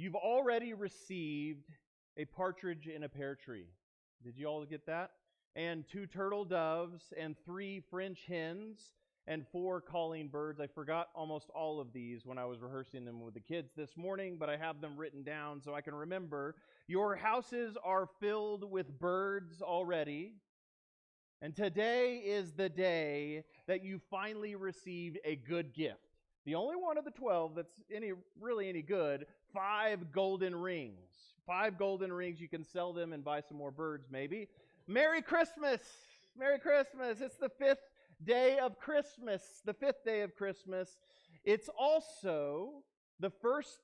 You've already received a partridge in a pear tree. Did you all get that? And 2 turtle doves, and 3 French hens, and 4 calling birds. I forgot almost all of these when I was rehearsing them with the kids this morning, but I have them written down so I can remember. Your houses are filled with birds already. And today is the day that you finally received a good gift. The only one of the 12 that's really any good, 5 golden rings. 5 golden rings, you can sell them and buy some more birds maybe. Merry Christmas! Merry Christmas! It's the 5th day of Christmas. The 5th day of Christmas. It's also the first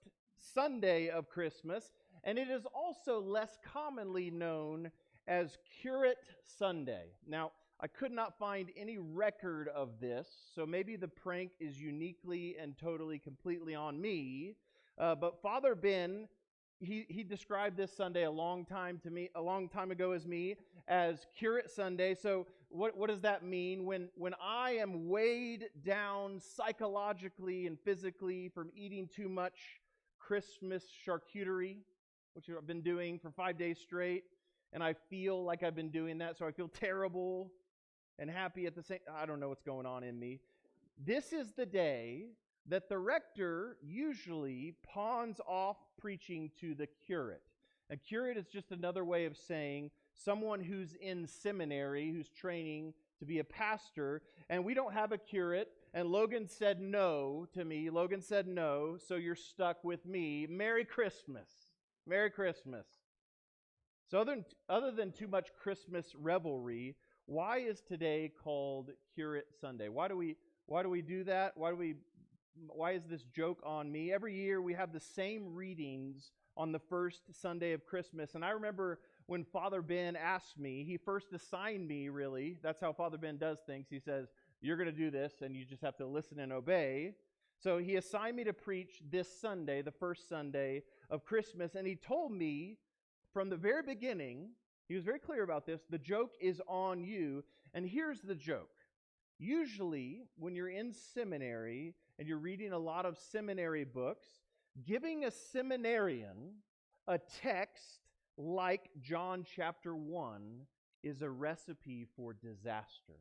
Sunday of Christmas, and it is also less commonly known as Curate Sunday. Now, I could not find any record of this, so maybe the prank is uniquely and totally, completely on me. But Father Ben, he described this Sunday a long time ago as Curate Sunday. So what does that mean? When I am weighed down psychologically and physically from eating too much Christmas charcuterie, which I've been doing for 5 days straight, and I feel like I've been doing that, so I feel terrible and happy at the same. I don't know what's going on in me. This is the day that the rector usually pawns off preaching to the curate. A curate is just another way of saying someone who's in seminary, who's training to be a pastor, and we don't have a curate, and Logan said no to me. Logan said no, so you're stuck with me. Merry Christmas. Merry Christmas. So other than too much Christmas revelry, why is today called Curate Sunday? Why do we do that? Why is this joke on me? Every year we have the same readings on the first Sunday of Christmas. And I remember when Father Ben asked me, he first assigned me, really. That's how Father Ben does things. He says, you're going to do this, and you just have to listen and obey. So he assigned me to preach this Sunday, the first Sunday of Christmas. And he told me from the very beginning, he was very clear about this, the joke is on you. And here's the joke. Usually, when you're in seminary and you're reading a lot of seminary books, giving a seminarian a text like John chapter 1 is a recipe for disaster.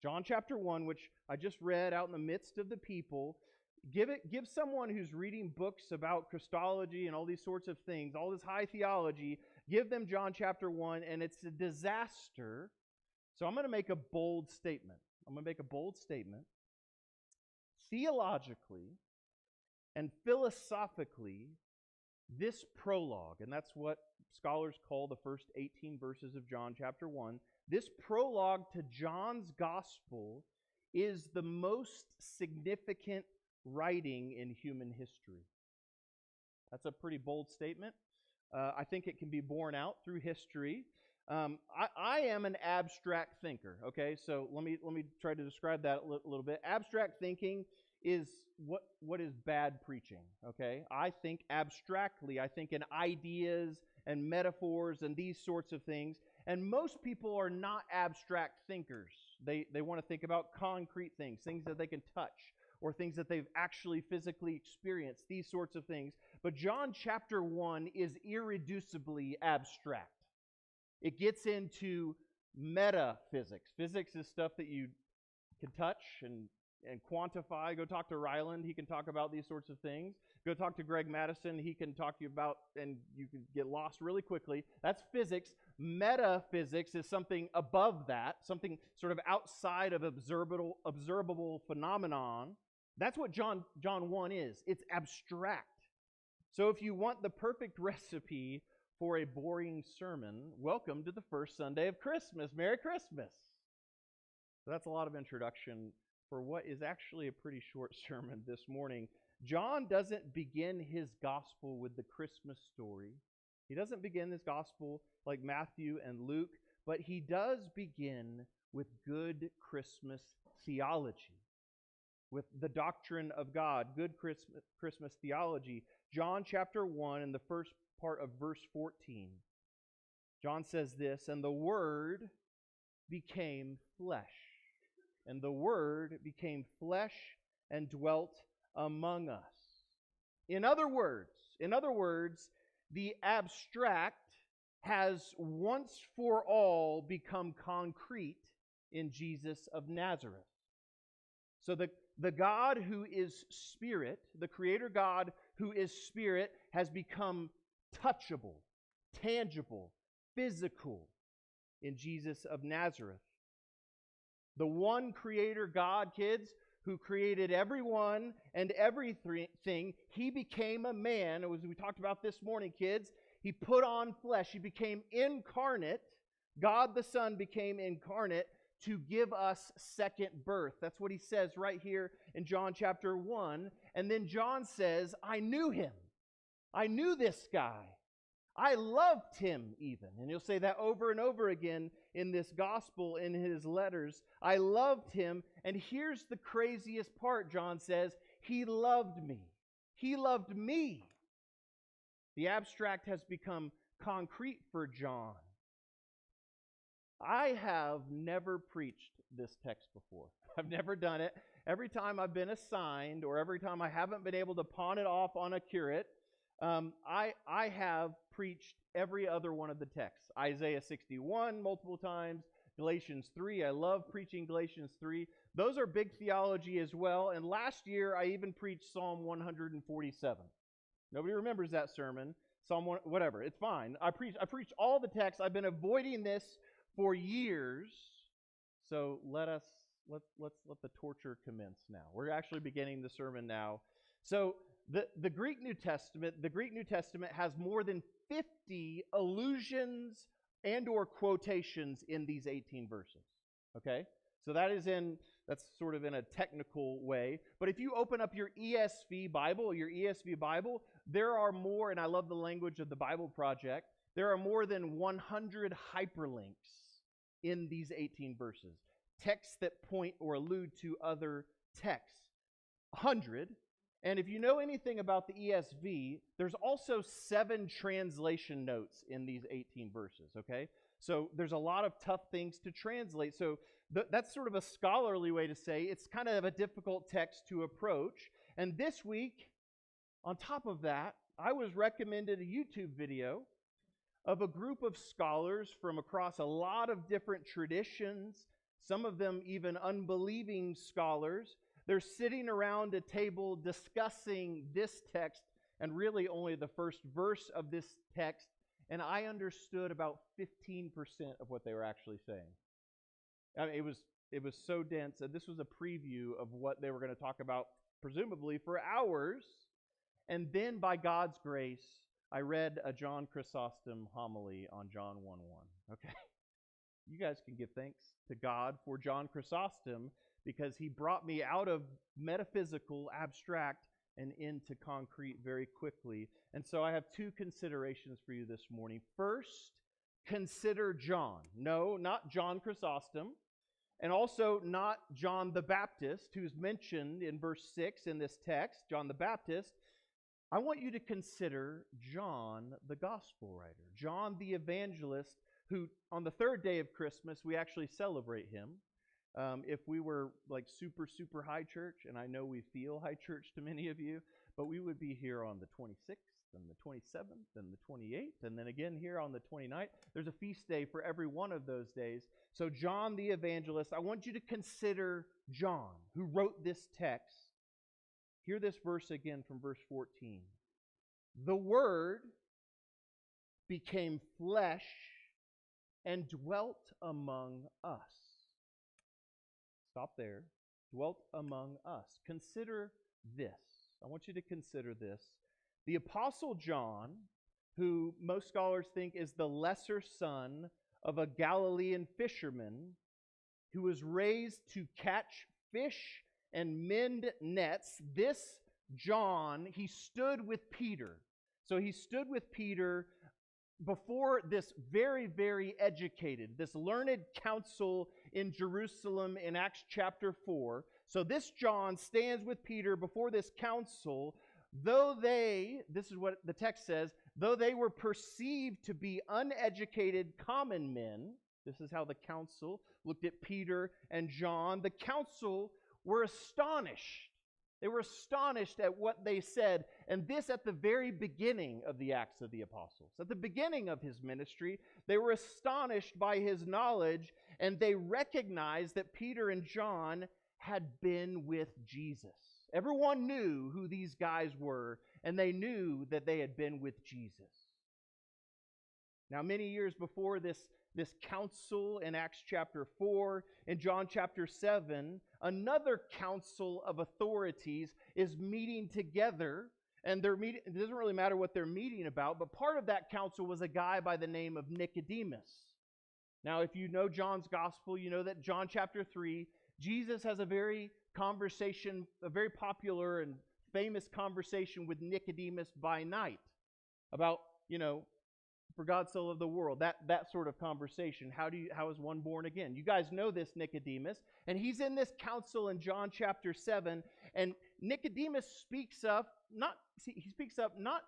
John chapter 1, which I just read out in the midst of the people, give someone who's reading books about Christology and all these sorts of things, all this high theology, give them John chapter 1, and it's a disaster. So I'm going to make a bold statement. Theologically and philosophically, this prologue, and that's what scholars call the first 18 verses of John chapter 1, this prologue to John's gospel is the most significant writing in human history. That's a pretty bold statement. I think it can be borne out through history. I am an abstract thinker, okay? So let me try to describe that a little bit. Abstract thinking is what is bad preaching, okay? I think abstractly. I think in ideas and metaphors and these sorts of things. And most people are not abstract thinkers. They want to think about concrete things that they can touch, or things that they've actually physically experienced, these sorts of things. But John chapter 1 is irreducibly abstract. It gets into metaphysics. Physics is stuff that you can touch and quantify. Go talk to Ryland. He can talk about these sorts of things. Go talk to Greg Madison. He can talk to you about, and you can get lost really quickly. That's physics. Metaphysics is something above that, something sort of outside of observable phenomenon. That's what John 1 is. It's abstract. So if you want the perfect recipe for a boring sermon, welcome to the first Sunday of Christmas. Merry Christmas. So that's a lot of introduction for what is actually a pretty short sermon this morning. John doesn't begin his gospel with the Christmas story. He doesn't begin his gospel like Matthew and Luke, but he does begin with good Christmas theology, with the doctrine of God, good Christmas theology. John chapter 1 and the first part of verse 14. John says this, and the Word became flesh. And the Word became flesh and dwelt among us. In other words, In other words, the abstract has once for all become concrete in Jesus of Nazareth. So the God who is Spirit, the Creator God who is Spirit, has become touchable, tangible, physical in Jesus of Nazareth. The one Creator God, kids, who created everyone and everything, He became a man. As we talked about this morning, kids, He put on flesh. He became incarnate. God the Son became incarnate to give us second birth. That's what He says right here in John chapter 1. And then John says, I knew Him. I knew this guy. I loved Him even. And he'll say that over and over again in this gospel, in his letters. I loved Him. And here's the craziest part, John says, He loved me. He loved me. The abstract has become concrete for John. I have never preached this text before. I've never done it. Every time I've been assigned, or every time I haven't been able to pawn it off on a curate, I have preached every other one of the texts. Isaiah 61 multiple times, Galatians 3. I love preaching Galatians 3. Those are big theology as well. And last year, I even preached Psalm 147. Nobody remembers that sermon. Psalm 1, whatever. It's fine. I preached all the texts. I've been avoiding this for years. So let's let the torture commence now. We're actually beginning the sermon now. So the Greek New Testament has more than 50 allusions and or quotations in these 18 verses. Okay? So that's sort of in a technical way. But if you open up your ESV Bible, there are more, and I love the language of the Bible Project, there are more than 100 hyperlinks in these 18 verses. Texts that point or allude to other texts. 100. And if you know anything about the ESV, there's also 7 translation notes in these 18 verses, okay? So there's a lot of tough things to translate. So that's sort of a scholarly way to say it's kind of a difficult text to approach. And this week, on top of that, I was recommended a YouTube video of a group of scholars from across a lot of different traditions, some of them even unbelieving scholars. They're sitting around a table discussing this text and really only the first verse of this text, and I understood about 15% of what they were actually saying. I mean, it was so dense, and this was a preview of what they were going to talk about, presumably for hours. And then, by God's grace, I read a John Chrysostom homily on John 1:1. Okay? You guys can give thanks to God for John Chrysostom because he brought me out of metaphysical, abstract, and into concrete very quickly. And so I have 2 considerations for you this morning. First, consider John. No, not John Chrysostom, and also not John the Baptist, who's mentioned in verse 6 in this text, John the Baptist. I want you to consider John the Gospel writer, John the Evangelist, who on the 3rd day of Christmas, we actually celebrate him. If we were like super, super high church, and I know we feel high church to many of you, but we would be here on the 26th and the 27th and the 28th, and then again here on the 29th. There's a feast day for every one of those days. So John the Evangelist, I want you to consider John, who wrote this text. Hear this verse again from verse 14. The Word became flesh and dwelt among us. Stop there. Dwelt among us. Consider this. I want you to consider this. The Apostle John, who most scholars think is the lesser son of a Galilean fisherman who was raised to catch fish and mend nets, this John, he stood with Peter. So he stood with Peter before this very, very educated, this learned council in Jerusalem in Acts chapter 4. So this John stands with Peter before this council, though this is what the text says, though they were perceived to be uneducated common men. This is how the council looked at Peter and John. The council were astonished They were astonished at what they said, and this at the very beginning of the Acts of the Apostles. At the beginning of his ministry, they were astonished by his knowledge, and they recognized that Peter and John had been with Jesus. Everyone knew who these guys were, and they knew that they had been with Jesus. Now, many years before this council in Acts chapter 4, in John chapter 7, another council of authorities is meeting together, and they're meeting. It doesn't really matter what they're meeting about, but part of that council was a guy by the name of Nicodemus. Now, if you know John's gospel, you know that John chapter 3, Jesus has a very popular and famous conversation with Nicodemus by night about, for God so loved the world, that sort of conversation. How is one born again? You guys know this Nicodemus, and he's in this council in John chapter 7, and Nicodemus speaks up not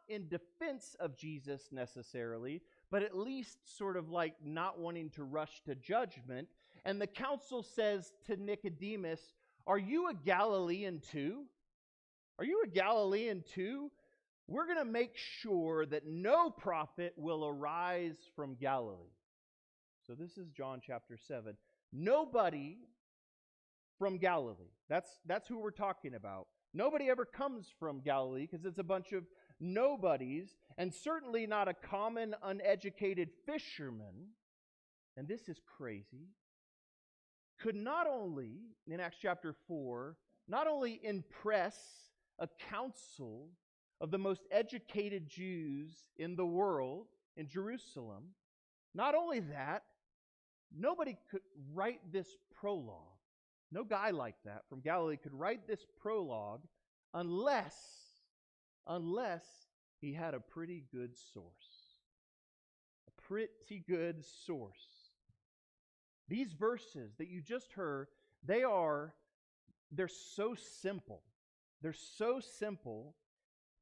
in defense of Jesus necessarily, but at least sort of like not wanting to rush to judgment. And the council says to Nicodemus, "Are you a Galilean too? Are you a Galilean too? We're going to make sure that no prophet will arise from Galilee." So this is John chapter 7. Nobody from Galilee. That's who we're talking about. Nobody ever comes from Galilee because it's a bunch of nobodies, and certainly not a common, uneducated fisherman. And this is crazy. Could not only, in Acts chapter 4, not only impress a council of the most educated Jews in the world, in Jerusalem, not only that, nobody could write this prologue. No guy like that from Galilee could write this prologue unless he had a pretty good source. A pretty good source. These verses that you just heard, they're so simple. They're so simple,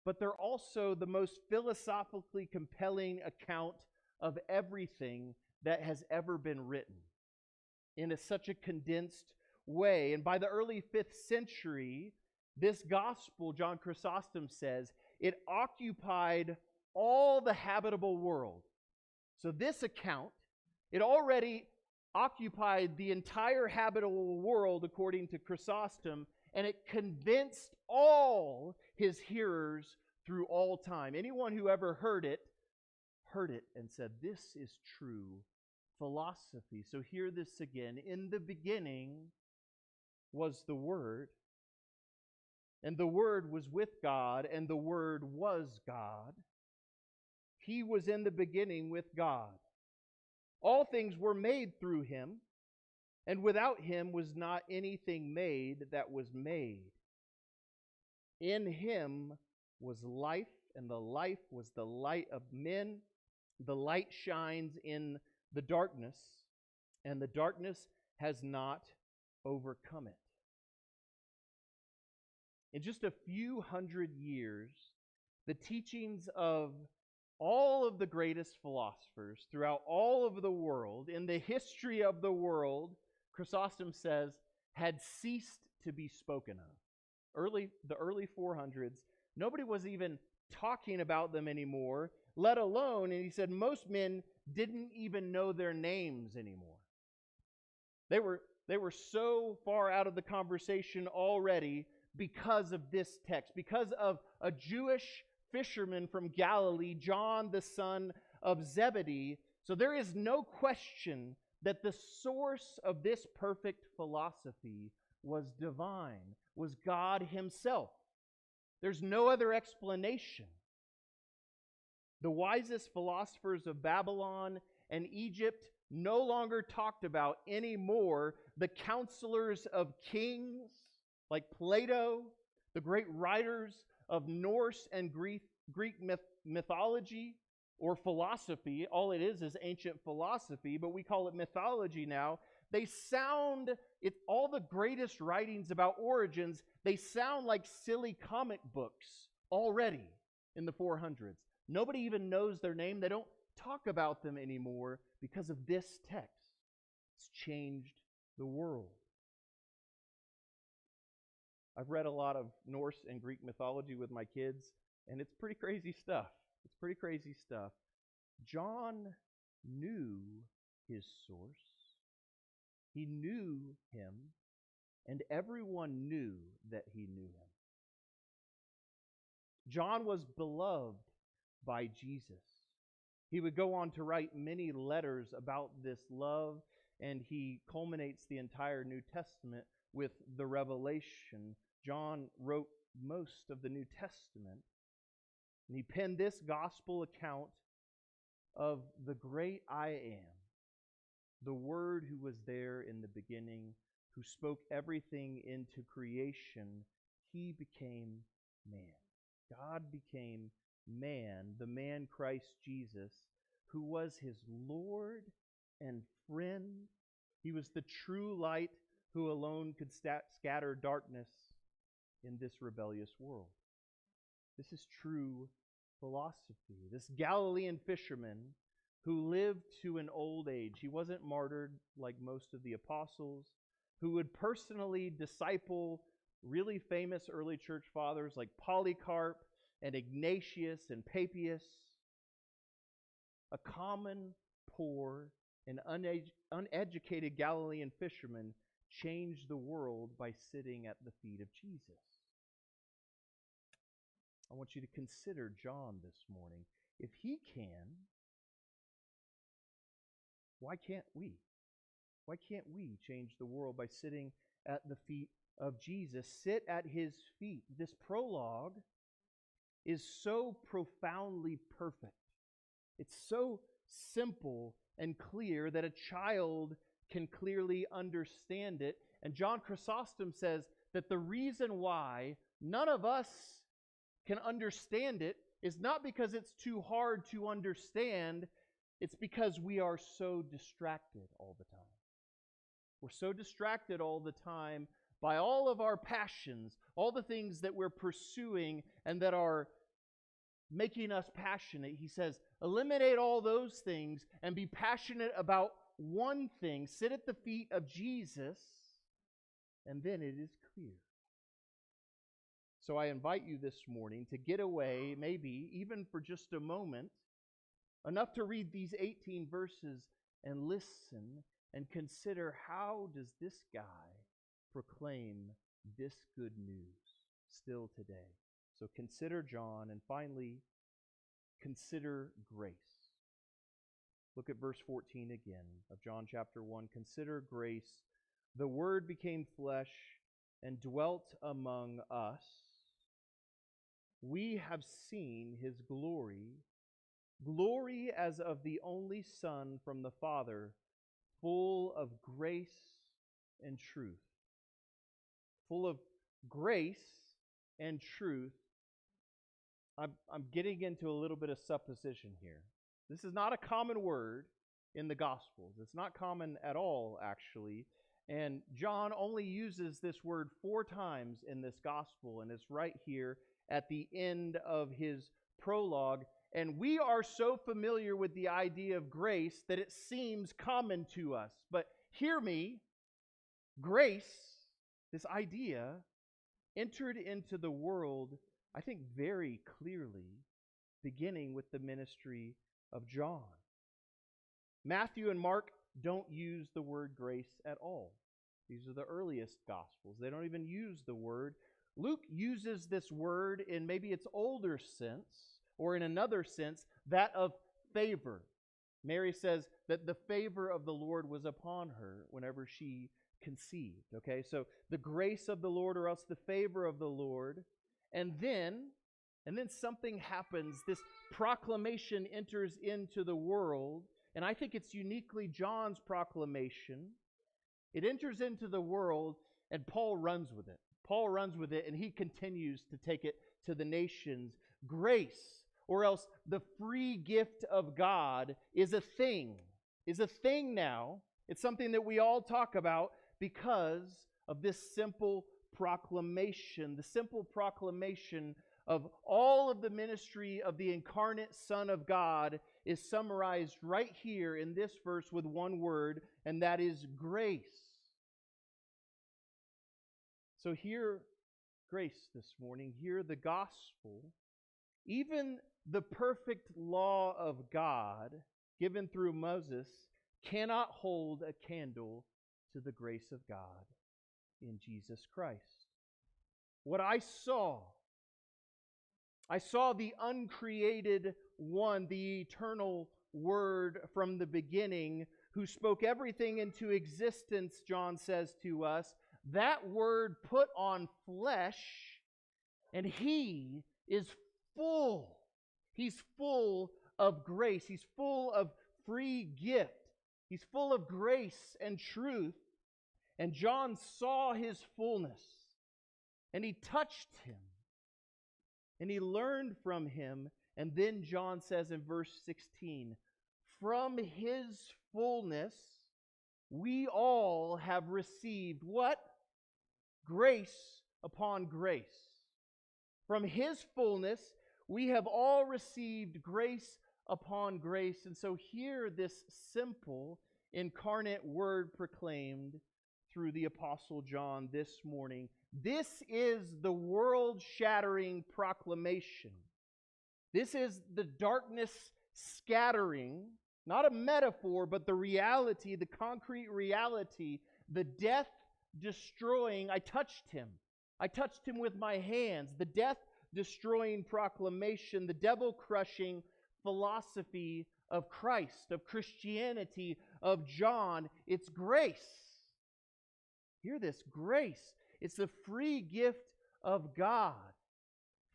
but they're also the most philosophically compelling account of everything that has ever been written in such a condensed way. And by the early 5th century, this gospel, John Chrysostom says, it occupied all the habitable world. So this account, it already occupied the entire habitable world according to Chrysostom, and it convinced all his hearers through all time. Anyone who ever heard it and said, "This is true philosophy." So hear this again. In the beginning was the Word, and the Word was with God, and the Word was God. He was in the beginning with God. All things were made through him, and without him was not anything made that was made. In him was life, and the life was the light of men. The light shines in the darkness, and the darkness has not overcome it. In just a few hundred years, the teachings of all of the greatest philosophers throughout all of the world, in the history of the world, Chrysostom says, had ceased to be spoken of. The early 400s, nobody was even talking about them anymore, let alone, and he said, most men didn't even know their names anymore. They were so far out of the conversation already because of this text, because of a Jewish fisherman from Galilee, John the son of Zebedee. So there is no question that the source of this perfect philosophy was divine, was God himself. There's no other explanation. The wisest philosophers of Babylon and Egypt no longer talked about anymore the counselors of kings like Plato, the great writers of Norse and Greek mythology or philosophy. All it is ancient philosophy, but we call it mythology now. All the greatest writings about origins, they sound like silly comic books already in the 400s. Nobody even knows their name. They don't talk about them anymore because of this text. It's changed the world. I've read a lot of Norse and Greek mythology with my kids, and it's pretty crazy stuff. It's pretty crazy stuff. John knew his source. He knew him, and everyone knew that he knew him. John was beloved by Jesus. He would go on to write many letters about this love, and he culminates the entire New Testament with the Revelation. John wrote most of the New Testament, and he penned this gospel account of the great I Am, the Word who was there in the beginning, who spoke everything into creation. He became man. God became man, the man Christ Jesus, who was his Lord and friend. He was the true light who alone could scatter darkness in this rebellious world. This is true philosophy. This Galilean fisherman who lived to an old age, he wasn't martyred like most of the apostles, who would personally disciple really famous early church fathers like Polycarp and Ignatius and Papias. A common, poor, and uneducated Galilean fisherman changed the world by sitting at the feet of Jesus. I want you to consider John this morning. If he can, why can't we? Why can't we change the world by sitting at the feet of Jesus? Sit at his feet. This prologue is so profoundly perfect. It's so simple and clear that a child can clearly understand it. And John Chrysostom says that the reason why none of us can understand it is not because it's too hard to understand, it's because we are so distracted all the time. We're so distracted all the time by all of our passions, all the things that we're pursuing and that are making us passionate. He says, eliminate all those things and be passionate about one thing. Sit at the feet of Jesus, and then it is clear. So I invite you this morning to get away, maybe even for just a moment, enough to read these 18 verses and listen and consider, how does this guy proclaim this good news still today? So consider John, and finally, consider grace. Look at verse 14 again of John chapter 1. Consider grace. The Word became flesh and dwelt among us. We have seen his glory, glory as of the only Son from the Father, full of grace and truth. Full of grace and truth. I'm getting into a little bit of supposition here. This is not a common word in the Gospels. It's not common at all, actually. And John only uses this word 4 times in this Gospel, and it's right here at the end of his prologue. And we are so familiar with the idea of grace that it seems common to us. But hear me, grace, this idea, entered into the world, I think, very clearly, beginning with the ministry of John. Matthew and Mark don't use the word grace at all. These are the earliest Gospels. They don't even use the word. Luke uses this word in maybe its older sense, or in another sense, that of favor. Mary says that the favor of the Lord was upon her whenever she conceived. Okay, so the grace of the Lord, or else the favor of the Lord. And then something happens. This proclamation enters into the world, and I think it's uniquely John's proclamation. It enters into the world, and Paul runs with it. Paul runs with it, and he continues to take it to the nations. Grace, or else the free gift of God, is a thing now. It's something that we all talk about because of this simple proclamation, the simple proclamation of all of the ministry of the incarnate Son of God is summarized right here in this verse with one word, and that is grace. So here grace this morning. Hear the gospel. Even the perfect law of God, given through Moses, cannot hold a candle to the grace of God in Jesus Christ. What I saw the uncreated one, the eternal Word from the beginning, who spoke everything into existence, John says to us. That Word put on flesh, and He is full. He's full of grace. He's full of free gift. He's full of grace and truth. And John saw His fullness, and he touched Him, and he learned from Him. And then John says in verse 16, from His fullness we all have received what? Grace upon grace. From His fullness we have all received grace upon grace. And so hear this simple incarnate word proclaimed through the Apostle John this morning. This is the world-shattering proclamation. This is the darkness scattering, not a metaphor, but the reality, the concrete reality, the death-destroying. I touched Him. I touched Him with my hands. The death-destroying proclamation, the devil-crushing philosophy of Christ, of Christianity, of John. It's grace. Hear this, grace. It's the free gift of God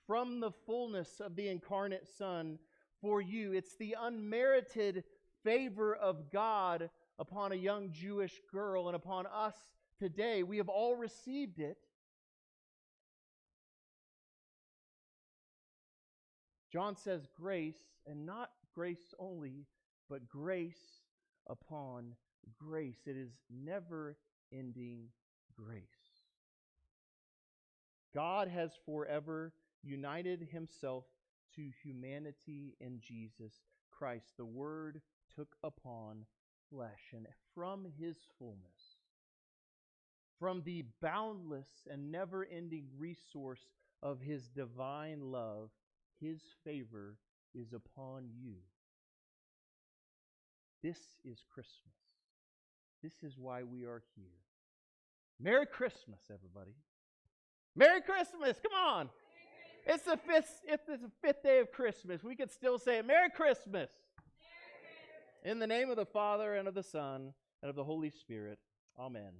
from the fullness of the incarnate Son for you. It's the unmerited favor of God upon a young Jewish girl and upon us today. We have all received it. John says grace, and not grace only, but grace upon grace. It is never-ending grace. God has forever united Himself to humanity in Jesus Christ. The Word took upon flesh, and from His fullness, from the boundless and never-ending resource of His divine love, His favor is upon you. This is Christmas. This is why we are here. Merry Christmas, everybody. Merry Christmas! Come on! It's the fifth day of Christmas. We could still say it. Merry Christmas! Merry Christmas! In the name of the Father, and of the Son, and of the Holy Spirit. Amen.